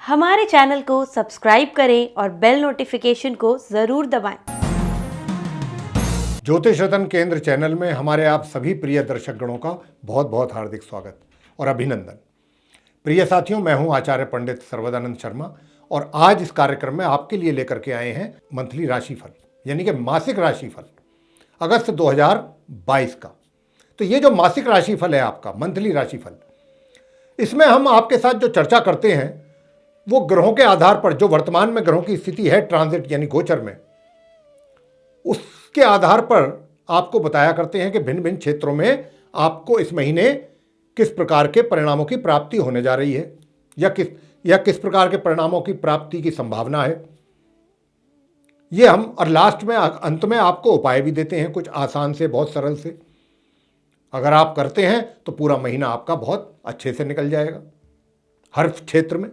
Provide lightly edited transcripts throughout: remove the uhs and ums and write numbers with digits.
हमारे चैनल को सब्सक्राइब करें और बेल नोटिफिकेशन को जरूर दबाएं। ज्योतिष रत्न केंद्र चैनल में हमारे आप सभी प्रिय दर्शक गणों का बहुत बहुत हार्दिक स्वागत और अभिनंदन। प्रिय साथियों, मैं हूं आचार्य पंडित सर्वदानंद शर्मा और आज इस कार्यक्रम में आपके लिए लेकर के आए हैं मंथली राशिफल यानी कि मासिक राशिफल अगस्त 2022 का। तो ये जो मासिक राशिफल है आपका मंथली राशिफल, इसमें हम आपके साथ जो चर्चा करते हैं वो ग्रहों के आधार पर, जो वर्तमान में ग्रहों की स्थिति है ट्रांजिट यानी गोचर में, उसके आधार पर आपको बताया करते हैं कि भिन्न भिन्न क्षेत्रों में आपको इस महीने किस प्रकार के परिणामों की प्राप्ति होने जा रही है या किस प्रकार के परिणामों की प्राप्ति की संभावना है। ये हम और लास्ट में अंत में आपको उपाय भी देते हैं, कुछ आसान से बहुत सरल से। अगर आप करते हैं तो पूरा महीना आपका बहुत अच्छे से निकल जाएगा। हर क्षेत्र में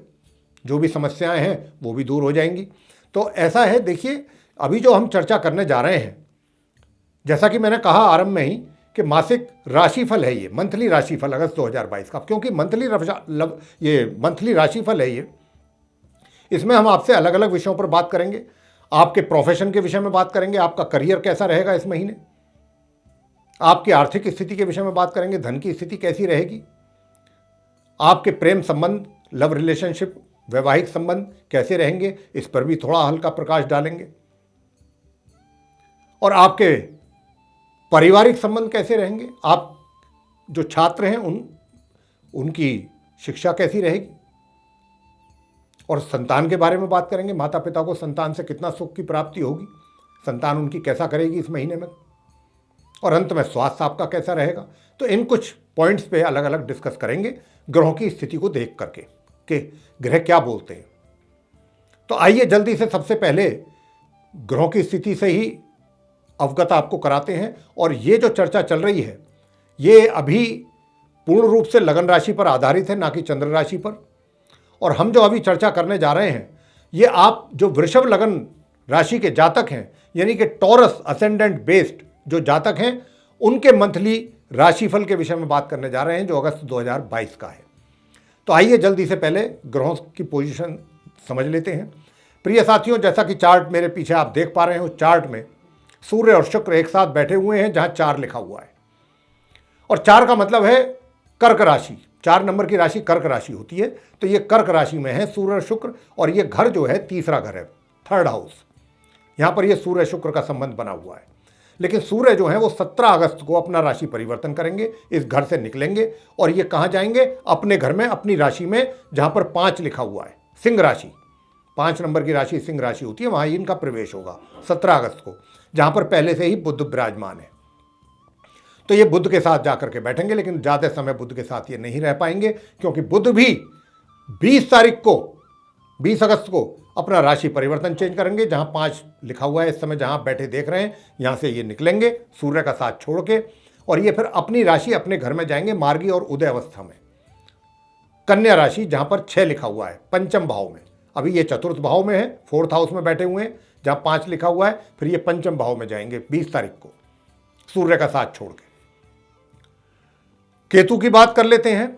जो भी समस्याएं हैं वो भी दूर हो जाएंगी। तो ऐसा है, देखिए अभी जो हम चर्चा करने जा रहे हैं, जैसा कि मैंने कहा आरंभ में ही कि मासिक राशिफल है, ये मंथली राशिफल अगस्त 2022 का। क्योंकि ये मंथली राशिफल है, ये इसमें हम आपसे अलग अलग विषयों पर बात करेंगे। आपके प्रोफेशन के विषय में बात करेंगे, आपका करियर कैसा रहेगा इस महीने, आपकी आर्थिक स्थिति के विषय में बात करेंगे, धन की स्थिति कैसी रहेगी, आपके प्रेम संबंध, लव रिलेशनशिप, वैवाहिक संबंध कैसे रहेंगे, इस पर भी थोड़ा हल्का प्रकाश डालेंगे। और आपके पारिवारिक संबंध कैसे रहेंगे, आप जो छात्र हैं उनकी शिक्षा कैसी रहेगी, और संतान के बारे में बात करेंगे। माता पिता को संतान से कितना सुख की प्राप्ति होगी, संतान उनकी कैसा करेगी इस महीने में, और अंत में स्वास्थ्य आपका कैसा रहेगा। तो इन कुछ पॉइंट्स पे अलग अलग डिस्कस करेंगे ग्रहों की स्थिति को देख करके कि ग्रह क्या बोलते हैं। तो आइए जल्दी से सबसे पहले ग्रहों की स्थिति से ही अवगत आपको कराते हैं। और ये जो चर्चा चल रही है ये अभी पूर्ण रूप से लगन राशि पर आधारित है, ना कि चंद्र राशि पर। और हम जो अभी चर्चा करने जा रहे हैं ये आप जो वृषभ लगन राशि के जातक हैं, यानी कि टॉरस असेंडेंट बेस्ड जो जातक हैं, उनके मंथली राशिफल के विषय में बात करने जा रहे हैं जो अगस्त 2022 का है। तो आइए जल्दी से पहले ग्रहों की पोजीशन समझ लेते हैं। प्रिय साथियों, जैसा कि चार्ट मेरे पीछे आप देख पा रहे हैं, उस चार्ट में सूर्य और शुक्र एक साथ बैठे हुए हैं जहां 4 लिखा हुआ है। और 4 का मतलब है कर्क राशि, 4 नंबर की राशि कर्क राशि होती है। तो ये कर्क राशि में है सूर्य और शुक्र, और ये घर जो है तीसरा घर है, थर्ड हाउस। यहां पर ये सूर्य शुक्र का संबंध बना हुआ है। लेकिन सूर्य जो है वो 17 अगस्त को अपना राशि परिवर्तन करेंगे, इस घर से निकलेंगे और ये कहां जाएंगे, अपने घर में, अपनी राशि में जहां पर 5 लिखा हुआ है, सिंह राशि। 5 नंबर की राशि सिंह राशि होती है, वहां इनका प्रवेश होगा 17 अगस्त को, जहां पर पहले से ही बुध विराजमान है। तो ये बुध के साथ जाकर के बैठेंगे, लेकिन ज्यादा समय बुध के साथ ये नहीं रह पाएंगे, क्योंकि बुध भी 20 तारीख को, 20 अगस्त को अपना राशि परिवर्तन चेंज करेंगे। जहां 5 लिखा हुआ है इस समय जहां बैठे देख रहे हैं, यहां से ये निकलेंगे सूर्य का साथ छोड़ के, और ये फिर अपनी राशि अपने घर में जाएंगे मार्गी और उदय अवस्था में, कन्या राशि जहां पर 6 लिखा हुआ है, पंचम भाव में। अभी ये चतुर्थ भाव में है, 4th हाउस में बैठे हुए हैं जहां 5 लिखा हुआ है, फिर ये पंचम भाव में जाएंगे 20 तारीख को सूर्य का साथ छोड़ के। केतु की बात कर लेते हैं।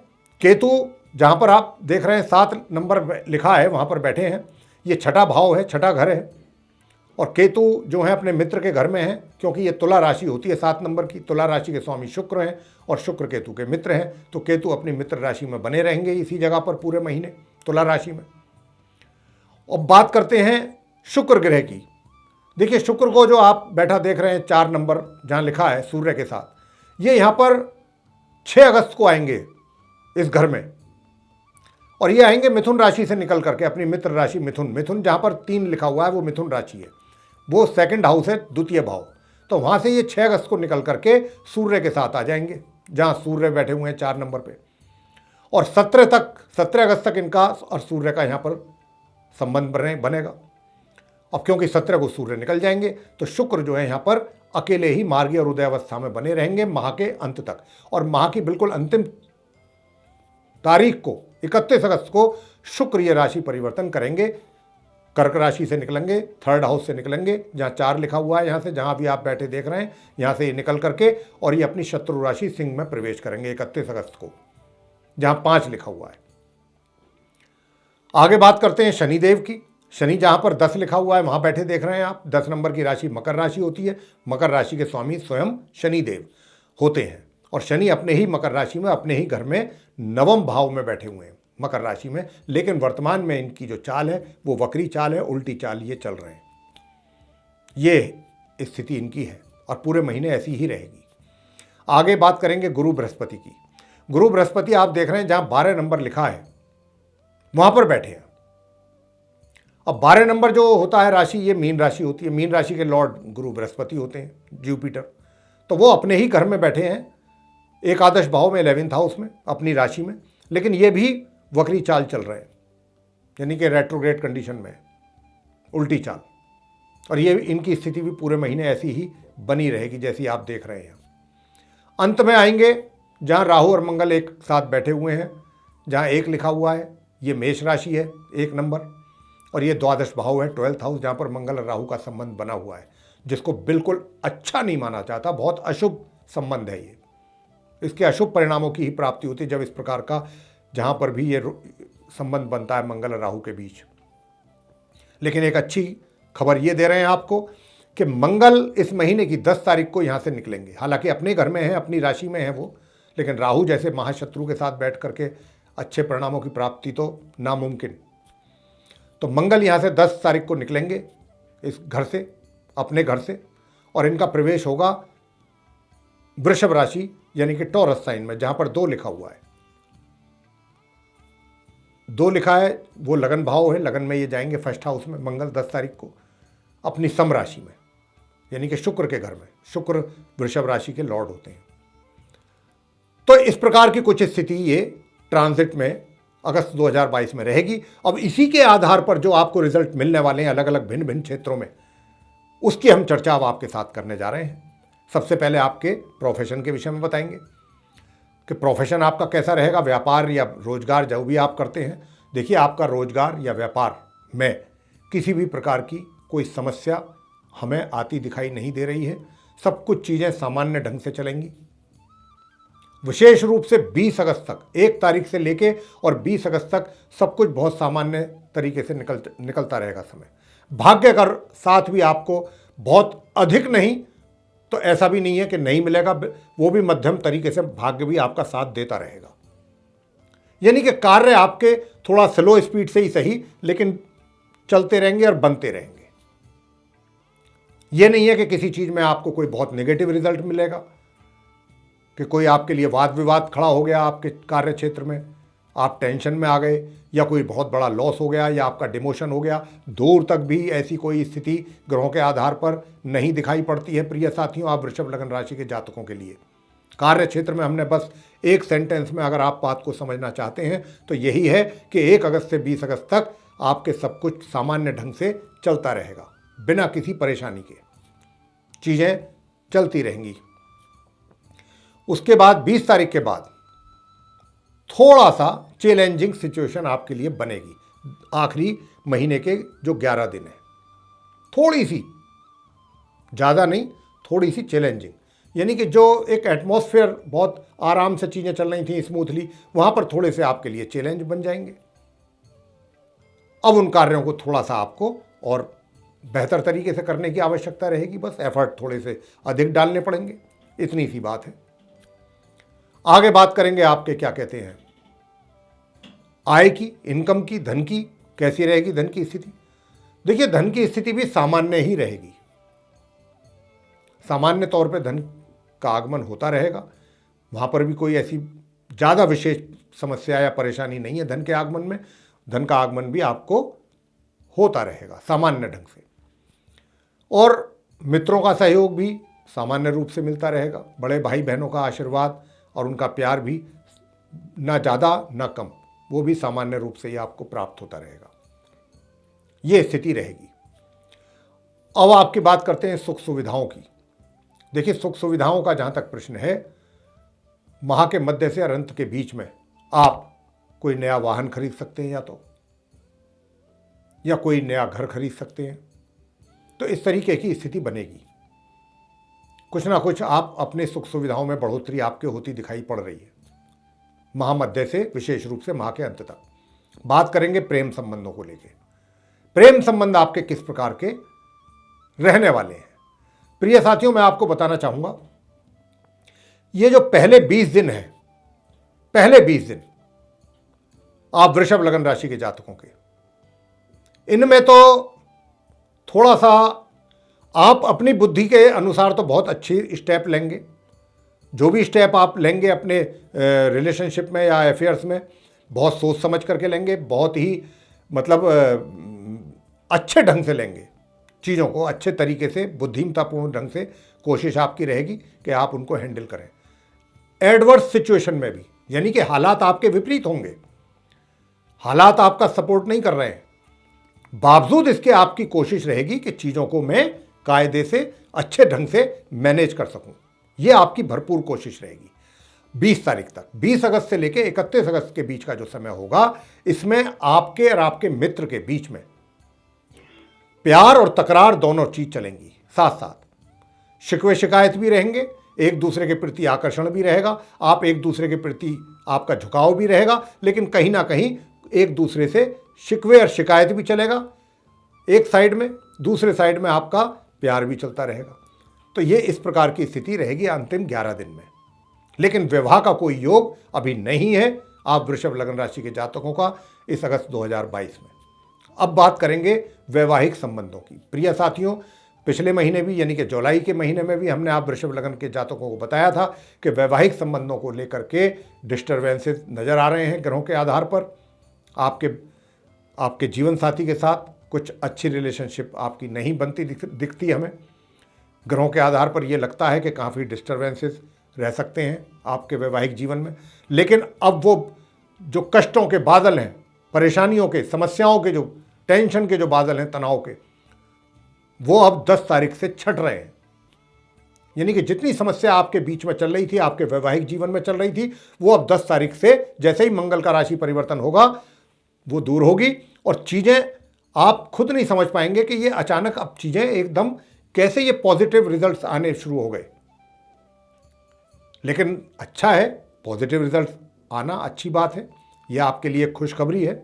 केतु जहां पर आप देख रहे हैं 7 नंबर लिखा है, वहां पर बैठे हैं। ये छठा भाव है, छठा घर है। और केतु जो है अपने मित्र के घर में है, क्योंकि ये तुला राशि होती है 7 नंबर की। तुला राशि के स्वामी शुक्र हैं और शुक्र केतु के मित्र हैं। तो केतु अपनी मित्र राशि में बने रहेंगे इसी जगह पर पूरे महीने, तुला राशि में। और बात करते हैं शुक्र ग्रह की। देखिए शुक्र को जो आप बैठा देख रहे हैं 4 नंबर जहां लिखा है सूर्य के साथ, ये यहां पर 6 अगस्त को आएंगे इस घर में, और ये आएंगे मिथुन राशि से निकल करके अपनी मित्र राशि मिथुन जहां पर 3 लिखा हुआ है वो मिथुन राशि है, वो 2nd हाउस है, द्वितीय भाव। तो वहां से ये 6 अगस्त को निकल करके सूर्य के साथ आ जाएंगे जहां सूर्य बैठे हुए हैं 4 नंबर पे। और 17 अगस्त तक इनका और सूर्य का यहां पर संबंध बनेगा। अब क्योंकि 17 को सूर्य निकल जाएंगे तो शुक्र जो है यहां पर अकेले ही मार्गी और उदय अवस्था में बने रहेंगे माह के अंत तक। और माह की बिल्कुल अंतिम तारीख को 31 अगस्त को शुक्र ये राशि परिवर्तन करेंगे, कर्क राशि से निकलेंगे, 3rd हाउस से निकलेंगे जहां 4 लिखा हुआ है, यहां से जहां भी आप बैठे देख रहे हैं, यहां से ये निकल करके और ये अपनी शत्रु राशि सिंह में प्रवेश करेंगे 31 अगस्त को जहां 5 लिखा हुआ है। आगे बात करते हैं शनिदेव की। शनि जहां पर 10 लिखा हुआ है वहां बैठे देख रहे हैं आप। 10 नंबर की राशि मकर राशि होती है। मकर राशि के स्वामी स्वयं शनिदेव होते हैं और शनि अपने ही मकर राशि में, अपने ही घर में नवम भाव में बैठे हुए हैं मकर राशि में। लेकिन वर्तमान में इनकी जो चाल है वो वक्री चाल है, उल्टी चाल ये चल रहे हैं। ये स्थिति इनकी है और पूरे महीने ऐसी ही रहेगी। आगे बात करेंगे गुरु बृहस्पति की। गुरु बृहस्पति आप देख रहे हैं जहां 12 नंबर लिखा है वहां पर बैठे हैं। अब 12 नंबर जो होता है राशि, ये मीन राशि होती है। मीन राशि के लॉर्ड गुरु बृहस्पति होते हैं, जुपिटर। तो वो अपने ही घर में बैठे हैं, एकादश भाव में, 11th हाउस में, अपनी राशि में। लेकिन ये भी वक्री चाल चल रहे हैं, यानी कि रेट्रोग्रेड कंडीशन में, उल्टी चाल। और ये इनकी स्थिति भी पूरे महीने ऐसी ही बनी रहेगी जैसी आप देख रहे हैं। अंत में आएंगे जहां राहु और मंगल एक साथ बैठे हुए हैं, जहां 1 लिखा हुआ है। ये मेष राशि है, 1 नंबर। और ये द्वादश भाव है, 12th हाउस, जहां पर मंगल और राहु का संबंध बना हुआ है, जिसको बिल्कुल अच्छा नहीं माना जाता। बहुत अशुभ संबंध है ये। इसके अशुभ परिणामों की ही प्राप्ति होती है जब इस प्रकार का जहां पर भी ये संबंध बनता है मंगल और राहु के बीच। लेकिन एक अच्छी खबर ये दे रहे हैं आपको कि मंगल इस महीने की 10 तारीख को यहां से निकलेंगे। हालांकि अपने घर में है, अपनी राशि में है वो, लेकिन राहु जैसे महाशत्रु के साथ बैठ करके अच्छे परिणामों की प्राप्ति तो नामुमकिन। तो मंगल यहां से 10 तारीख को निकलेंगे इस घर से, अपने घर से, और इनका प्रवेश होगा वृषभ राशि यानी कि टॉरस साइन में, जहां पर 2 लिखा हुआ है। 2 लिखा है वो लगन भाव है, लगन में ये जाएंगे फर्स्ट हाउस में मंगल 10 तारीख को अपनी सम राशि में, यानी कि शुक्र के घर में। शुक्र वृषभ राशि के लॉर्ड होते हैं। तो इस प्रकार की कुछ स्थिति ये ट्रांजिट में अगस्त 2022 में रहेगी। अब इसी के आधार पर जो आपको रिजल्ट मिलने वाले हैं अलग अलग भिन्न भिन्न क्षेत्रों में, उसकी हम चर्चा अब आपके साथ करने जा रहे हैं। सबसे पहले आपके प्रोफेशन के विषय में बताएंगे कि प्रोफेशन आपका कैसा रहेगा, व्यापार या रोजगार जो भी आप करते हैं। देखिए, आपका रोजगार या व्यापार में किसी भी प्रकार की कोई समस्या हमें आती दिखाई नहीं दे रही है। सब कुछ चीज़ें सामान्य ढंग से चलेंगी। विशेष रूप से 20 अगस्त तक, 1 तारीख से लेके और 20 अगस्त तक सब कुछ बहुत सामान्य तरीके से निकलता रहेगा समय। भाग्य का साथ भी आपको बहुत अधिक नहीं तो ऐसा भी नहीं है कि नहीं मिलेगा, वो भी मध्यम तरीके से भाग्य भी आपका साथ देता रहेगा। यानी कि कार्य आपके थोड़ा स्लो स्पीड से ही सही, लेकिन चलते रहेंगे और बनते रहेंगे। ये नहीं है कि किसी चीज में आपको कोई बहुत नेगेटिव रिजल्ट मिलेगा, कि कोई आपके लिए वाद विवाद खड़ा हो गया आपके कार्य क्षेत्र में, आप टेंशन में आ गए, या कोई बहुत बड़ा लॉस हो गया, या आपका डिमोशन हो गया। दूर तक भी ऐसी कोई स्थिति ग्रहों के आधार पर नहीं दिखाई पड़ती है। प्रिय साथियों, आप वृषभ लगन राशि के जातकों के लिए कार्य क्षेत्र में हमने बस एक सेंटेंस में अगर आप बात को समझना चाहते हैं तो यही है कि 1 अगस्त से 20 अगस्त तक आपके सब कुछ सामान्य ढंग से चलता रहेगा, बिना किसी परेशानी के चीज़ें चलती रहेंगी। उसके बाद 20 तारीख के बाद थोड़ा सा चैलेंजिंग सिचुएशन आपके लिए बनेगी। आखिरी महीने के जो 11 दिन है, थोड़ी सी, ज़्यादा नहीं, थोड़ी सी चैलेंजिंग, यानी कि जो एक एटमॉस्फेयर बहुत आराम से चीज़ें चल रही थी स्मूथली, वहाँ पर थोड़े से आपके लिए चैलेंज बन जाएंगे। अब उन कार्यों को थोड़ा सा आपको और बेहतर तरीके से करने की आवश्यकता रहेगी। बस एफर्ट थोड़े से अधिक डालने पड़ेंगे, इतनी सी बात है। आगे बात करेंगे आपके क्या कहते हैं आय की, इनकम की, धन की कैसी रहेगी, धन की स्थिति। देखिए, धन की स्थिति भी सामान्य ही रहेगी। सामान्य तौर पे धन का आगमन होता रहेगा, वहाँ पर भी कोई ऐसी ज़्यादा विशेष समस्या या परेशानी नहीं है। धन के आगमन में, धन का आगमन भी आपको होता रहेगा सामान्य ढंग से। और मित्रों का सहयोग भी सामान्य रूप से मिलता रहेगा। बड़े भाई बहनों का आशीर्वाद और उनका प्यार भी ना ज़्यादा ना कम, वो भी सामान्य रूप से ही आपको प्राप्त होता रहेगा। ये स्थिति रहेगी। अब आपकी बात करते हैं सुख सुविधाओं की। देखिए, सुख सुविधाओं का जहाँ तक प्रश्न है, माह के मध्य से और अंत के बीच में आप कोई नया वाहन खरीद सकते हैं, या कोई नया घर खरीद सकते हैं। तो इस तरीके की स्थिति बनेगी। कुछ ना कुछ आप अपने सुख सुविधाओं में बढ़ोतरी आपके होती दिखाई पड़ रही है माह मध्य से, विशेष रूप से माह के अंत तक। बात करेंगे प्रेम संबंधों को लेकर। प्रेम संबंध आपके किस प्रकार के रहने वाले हैं? प्रिय साथियों, मैं आपको बताना चाहूंगा, ये जो पहले 20 दिन हैं, पहले 20 दिन आप वृषभ लगन राशि के जातकों के, इनमें तो थोड़ा सा आप अपनी बुद्धि के अनुसार तो बहुत अच्छी स्टेप लेंगे। जो भी स्टेप आप लेंगे अपने रिलेशनशिप में या अफेयर्स में, बहुत सोच समझ करके लेंगे, बहुत ही मतलब अच्छे ढंग से लेंगे चीज़ों को, अच्छे तरीके से, बुद्धिमतापूर्ण ढंग से कोशिश आपकी रहेगी कि आप उनको हैंडल करें। एडवर्स सिचुएशन में भी, यानी कि हालात आपके विपरीत होंगे, हालात आपका सपोर्ट नहीं कर रहे हैं, बावजूद इसके आपकी कोशिश रहेगी कि चीज़ों को मैं कायदे से अच्छे ढंग से मैनेज कर सकूं। यह आपकी भरपूर कोशिश रहेगी 20 तारीख तक। 20 अगस्त से लेकर 31 अगस्त के बीच का जो समय होगा, इसमें आपके और आपके मित्र के बीच में प्यार और तकरार दोनों चीज चलेंगी साथ साथ। शिकवे शिकायत भी रहेंगे, एक दूसरे के प्रति आकर्षण भी रहेगा, आप एक दूसरे के प्रति आपका झुकाव भी रहेगा, लेकिन कहीं ना कहीं एक दूसरे से शिकवे और शिकायत भी चलेगा एक साइड में, दूसरे साइड में आपका प्यार भी चलता रहेगा। तो ये इस प्रकार की स्थिति रहेगी अंतिम 11 दिन में। लेकिन विवाह का कोई योग अभी नहीं है आप वृषभ लगन राशि के जातकों का इस अगस्त 2022 में। अब बात करेंगे वैवाहिक संबंधों की। प्रिय साथियों, पिछले महीने भी यानी कि जुलाई के महीने में भी हमने आप वृषभ लगन के जातकों को बताया था कि वैवाहिक संबंधों को लेकर के डिस्टर्बेंसेस नजर आ रहे हैं ग्रहों के आधार पर। आपके जीवन साथी के साथ कुछ अच्छी रिलेशनशिप आपकी नहीं बनती दिखती हमें। ग्रहों के आधार पर यह लगता है कि काफ़ी डिस्टर्बेंसेस रह सकते हैं आपके वैवाहिक जीवन में। लेकिन अब वो जो कष्टों के बादल हैं, परेशानियों के, समस्याओं के, जो टेंशन के जो बादल हैं, तनाव के, वो अब 10 तारीख से छट रहे हैं। यानी कि जितनी समस्या आपके बीच में चल रही थी, आपके वैवाहिक जीवन में चल रही थी, वो अब 10 तारीख से जैसे ही मंगल का राशि परिवर्तन होगा वो दूर होगी और चीज़ें आप खुद नहीं समझ पाएंगे कि ये अचानक अब चीज़ें एकदम कैसे ये पॉजिटिव रिजल्ट्स आने शुरू हो गए। लेकिन अच्छा है, पॉजिटिव रिजल्ट्स आना अच्छी बात है, ये आपके लिए खुशखबरी है।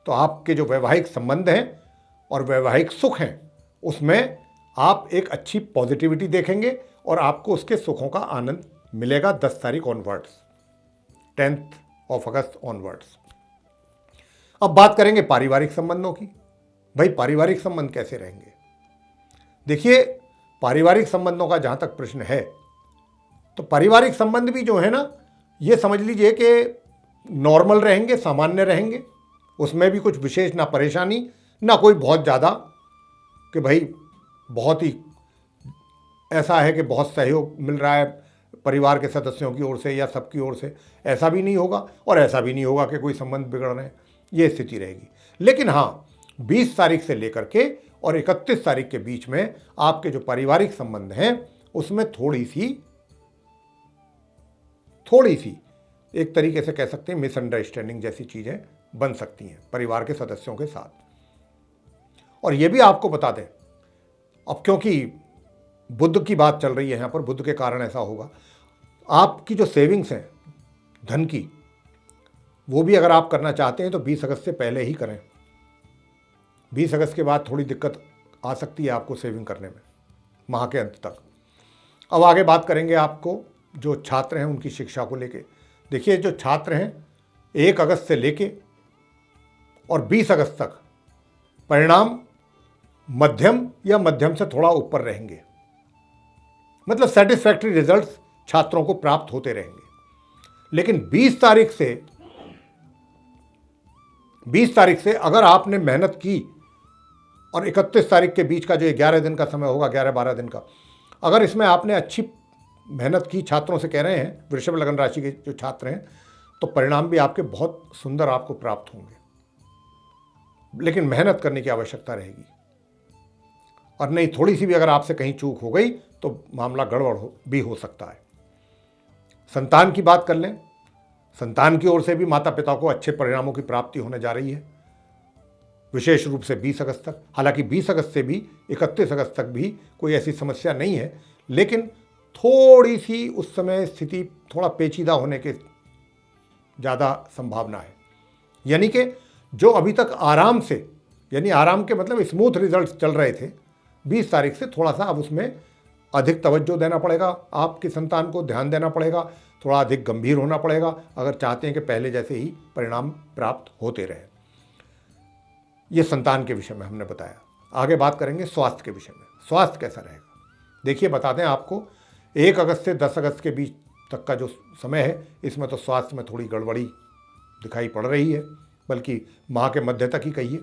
तो आपके जो वैवाहिक संबंध हैं और वैवाहिक सुख हैं, उसमें आप एक अच्छी पॉजिटिविटी देखेंगे और आपको उसके सुखों का आनंद मिलेगा 10 तारीख onwards, 10th of August onwards. अब बात करेंगे पारिवारिक संबंधों की। भाई, पारिवारिक संबंध कैसे रहेंगे? देखिए, पारिवारिक संबंधों का जहाँ तक प्रश्न है, तो पारिवारिक संबंध भी जो है ना, ये समझ लीजिए कि नॉर्मल रहेंगे, सामान्य रहेंगे। उसमें भी कुछ विशेष ना परेशानी, ना कोई बहुत ज़्यादा कि भाई बहुत ही ऐसा है कि बहुत सहयोग मिल रहा है परिवार के सदस्यों की ओर से या सबकी ओर से, ऐसा भी नहीं होगा। और ऐसा भी नहीं होगा कि कोई संबंध बिगड़ रहे हैं, ये स्थिति रहेगी। लेकिन हाँ, 20 तारीख से लेकर के और 31 तारीख के बीच में आपके जो पारिवारिक संबंध हैं, उसमें थोड़ी सी एक तरीके से कह सकते हैं मिसअंडरस्टैंडिंग जैसी चीज़ें बन सकती हैं परिवार के सदस्यों के साथ। और ये भी आपको बता दें, अब क्योंकि बुध की बात चल रही है यहाँ पर, बुध के कारण ऐसा होगा, आपकी जो सेविंग्स हैं धन की, वो भी अगर आप करना चाहते हैं तो 20 अगस्त से पहले ही करें। 20 अगस्त के बाद थोड़ी दिक्कत आ सकती है आपको सेविंग करने में माह के अंत तक। अब आगे बात करेंगे आपको जो छात्र हैं उनकी शिक्षा को लेके। देखिए, जो छात्र हैं 1 अगस्त से लेके और 20 अगस्त तक परिणाम मध्यम या मध्यम से थोड़ा ऊपर रहेंगे, मतलब सेटिस्फैक्टरी रिजल्ट्स छात्रों को प्राप्त होते रहेंगे। लेकिन 20 तारीख से अगर आपने मेहनत की और 31 तारीख के बीच का जो 11 दिन का समय होगा, 11-12 दिन का, अगर इसमें आपने अच्छी मेहनत की, छात्रों से कह रहे हैं वृषभ लगन राशि के जो छात्र हैं, तो परिणाम भी आपके बहुत सुंदर आपको प्राप्त होंगे। लेकिन मेहनत करने की आवश्यकता रहेगी, और नहीं थोड़ी सी भी अगर आपसे कहीं चूक हो गई तो मामला गड़बड़ भी हो सकता है। संतान की बात कर लें, संतान की ओर से भी माता पिता को अच्छे परिणामों की प्राप्ति होने जा रही है, विशेष रूप से 20 अगस्त तक। हालांकि 20 अगस्त से भी 31 अगस्त तक भी कोई ऐसी समस्या नहीं है, लेकिन थोड़ी सी उस समय स्थिति थोड़ा पेचीदा होने के ज़्यादा संभावना है। यानी कि जो अभी तक आराम से, यानी आराम के मतलब स्मूथ रिजल्ट चल रहे थे, 20 तारीख से थोड़ा सा अब उसमें अधिक तवज्जो देना पड़ेगा, आपकी संतान को ध्यान देना पड़ेगा, थोड़ा अधिक गंभीर होना पड़ेगा अगर चाहते हैं कि पहले जैसे ही परिणाम प्राप्त होते रहे। ये संतान के विषय में हमने बताया। आगे बात करेंगे स्वास्थ्य के विषय में। स्वास्थ्य कैसा रहेगा, देखिए बताते हैं आपको। 1 अगस्त से 10 अगस्त के बीच तक का जो समय है, इसमें तो स्वास्थ्य में थोड़ी गड़बड़ी दिखाई पड़ रही है, बल्कि माह के मध्य तक ही कहिए।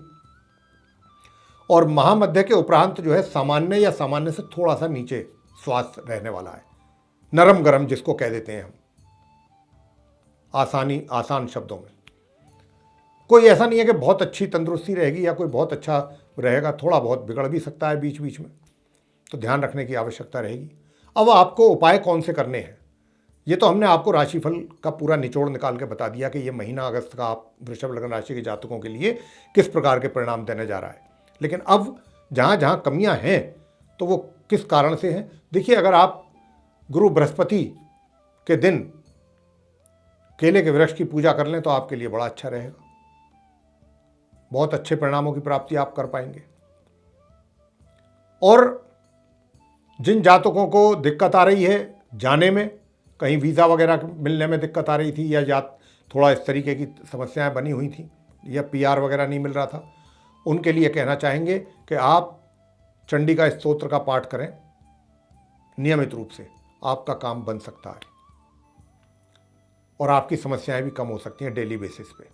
और महामध्य के उपरांत जो है सामान्य या सामान्य से थोड़ा सा नीचे स्वास्थ्य रहने वाला है, नरम गरम जिसको कह देते हैं हम आसान शब्दों में। कोई ऐसा नहीं है कि बहुत अच्छी तंदुरुस्ती रहेगी या कोई बहुत अच्छा रहेगा, थोड़ा बहुत बिगड़ भी सकता है बीच बीच में, तो ध्यान रखने की आवश्यकता रहेगी। अब आपको उपाय कौन से करने हैं, ये तो हमने आपको राशिफल का पूरा निचोड़ निकाल के बता दिया कि ये महीना अगस्त का आप वृषभ लग्न राशि के जातकों के लिए किस प्रकार के परिणाम देने जा रहा है। लेकिन अब जहाँ जहाँ कमियाँ हैं तो वो किस कारण से हैं। देखिए, अगर आप गुरु बृहस्पति के दिन केले के वृक्ष की पूजा कर लें तो आपके लिए बड़ा अच्छा रहेगा, बहुत अच्छे परिणामों की प्राप्ति आप कर पाएंगे। और जिन जातकों को दिक्कत आ रही है जाने में, कहीं वीज़ा वगैरह मिलने में दिक्कत आ रही थी या थोड़ा इस तरीके की समस्याएं बनी हुई थी या PR वगैरह नहीं मिल रहा था, उनके लिए कहना चाहेंगे कि आप चंडी का स्तोत्र का पाठ करें नियमित रूप से, आपका काम बन सकता है और आपकी समस्याएं भी कम हो सकती हैं डेली बेसिस पे।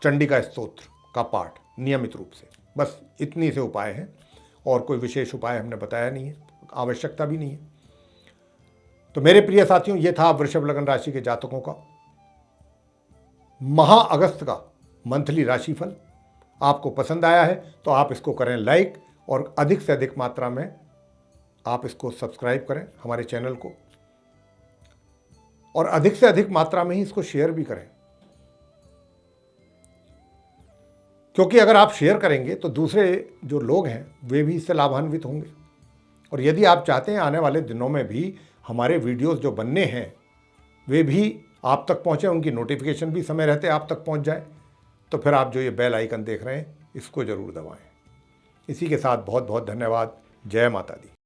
चंडी का स्तोत्र का पाठ नियमित रूप से, बस इतनी से उपाय हैं और कोई विशेष उपाय हमने बताया नहीं है, आवश्यकता भी नहीं है। तो मेरे प्रिय साथियों, ये था वृषभ लग्न राशि के जातकों का माह अगस्त का मंथली राशिफल। आपको पसंद आया है तो आप इसको करें लाइक और अधिक से अधिक मात्रा में आप इसको सब्सक्राइब करें हमारे चैनल को, और अधिक से अधिक मात्रा में ही इसको शेयर भी करें, क्योंकि अगर आप शेयर करेंगे तो दूसरे जो लोग हैं वे भी इससे लाभान्वित होंगे। और यदि आप चाहते हैं आने वाले दिनों में भी हमारे वीडियोस जो बनने हैं वे भी आप तक पहुंचे, उनकी नोटिफिकेशन भी समय रहते आप तक पहुंच जाए, तो फिर आप जो ये बेल आइकन देख रहे हैं इसको ज़रूर दबाएं। इसी के साथ बहुत बहुत धन्यवाद। जय माता दी।